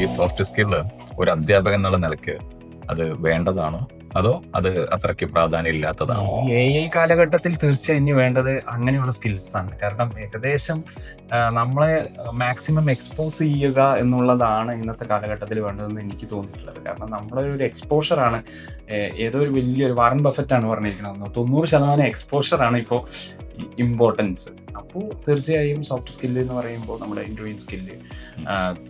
ഈ soft skill ഒരു അധ്യാപകൻ എന്നുള്ള നിലയ്ക്ക് അത് വേണ്ടതാണോ അതോ അത് അത്രയ്ക്ക് പ്രാധാന്യം ഇല്ലാത്തതാണോ? ഈ AI കാലഘട്ടത്തിൽ തീർച്ചയായും ഇനി വേണ്ടത് അങ്ങനെയുള്ള സ്കിൽസ് ആണ്. കാരണം ഏകദേശം നമ്മളെ മാക്സിമം എക്സ്പോസ് ചെയ്യുക എന്നുള്ളതാണ് ഇന്നത്തെ കാലഘട്ടത്തിൽ വേണ്ടതെന്ന് എനിക്ക് തോന്നിയിട്ടുള്ളത്. കാരണം നമ്മളെ ഒരു എക്സ്പോഷറാണ്, ഏതോ ഒരു വലിയൊരു വാറൻ ബഫറ്റ് ആണ് പറഞ്ഞിരിക്കുന്നത്, 90% എക്സ്പോഷറാണ് ഇപ്പോൾ ഇമ്പോർട്ടൻസ്. അപ്പോൾ തീർച്ചയായും സോഫ്റ്റ് സ്കില്ല് എന്ന് പറയുമ്പോൾ നമ്മുടെ ഇന്റർവ്യൂ സ്കില്ല്,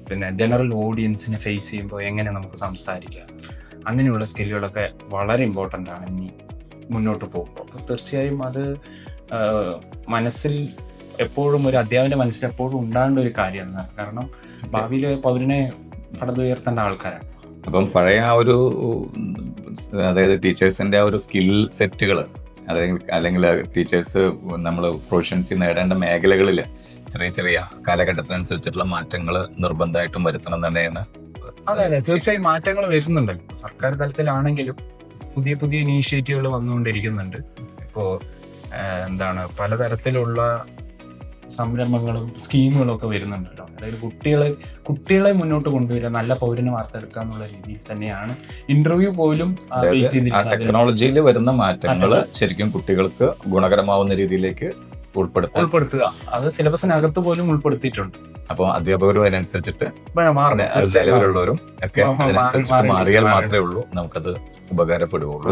പിന്നെ ജനറൽ ഓഡിയൻസിനെ ഫേസ് ചെയ്യുമ്പോൾ എങ്ങനെ നമുക്ക് സംസാരിക്കാം, അങ്ങനെയുള്ള സ്കില്ലുകളൊക്കെ വളരെ ഇമ്പോർട്ടൻ്റ് ആണ് ഇനി മുന്നോട്ട് പോകുമ്പോൾ. അപ്പോൾ തീർച്ചയായും അത് മനസ്സിൽ എപ്പോഴും ഒരു അധ്യാപകൻ്റെ മനസ്സിൽ എപ്പോഴും ഉണ്ടാകേണ്ട ഒരു കാര്യമാണ്. കാരണം ഭാവിയിൽ പൗരനെ പടുത്തുയർത്തേണ്ട ആൾക്കാരാണ്. അപ്പം പഴയ ആ ഒരു, അതായത് ടീച്ചേഴ്സിന്റെ ആ ഒരു സ്കിൽ സെറ്റുകൾ, അല്ലെങ്കിൽ ടീച്ചേഴ്സ് നമ്മൾ പ്രൊഫഷൻസി നേടേണ്ട മേഖലകളിൽ ചെറിയ ചെറിയ കാലഘട്ടത്തിനനുസരിച്ചിട്ടുള്ള മാറ്റങ്ങൾ നിർബന്ധമായിട്ടും വരുത്തണം തന്നെയാണ്. അതെ, തീർച്ചയായും മാറ്റങ്ങൾ വരുന്നുണ്ടല്ലോ. സർക്കാർ തലത്തിലാണെങ്കിലും പുതിയ പുതിയ ഇനീഷ്യേറ്റീവുകൾ വന്നുകൊണ്ടിരിക്കുന്നുണ്ട്. ഇപ്പോൾ പലതരത്തിലുള്ള സംരംഭങ്ങളും സ്കീമുകളും ഒക്കെ വരുന്നുണ്ടല്ലോ. അതായത് കുട്ടികളെ മുന്നോട്ട് കൊണ്ടുവരിക, നല്ല പൗരനെ വാർത്തെടുക്കുക എന്നുള്ള രീതിയിൽ തന്നെയാണ് ഇന്റർവ്യൂ പോലും ടെക്നോളജിയിൽ വരുന്ന മാറ്റങ്ങൾ ശരിക്കും കുട്ടികൾക്ക് ഗുണകരമാവുന്ന രീതിയിലേക്ക് ഉൾപ്പെടുത്തുക. അത് സിലബസിനകത്ത് പോലും ഉൾപ്പെടുത്തിയിട്ടുണ്ട്. അപ്പോൾ അധ്യാപകരും അതിനനുസരിച്ചിട്ട് നിലവിലുള്ളവരും ഒക്കെ അതിനനുസരിച്ചിട്ട് മാറിയാൽ മാത്രമേ ഉള്ളൂ നമുക്കത് ഉപകാരപ്പെടുകയുള്ളൂ.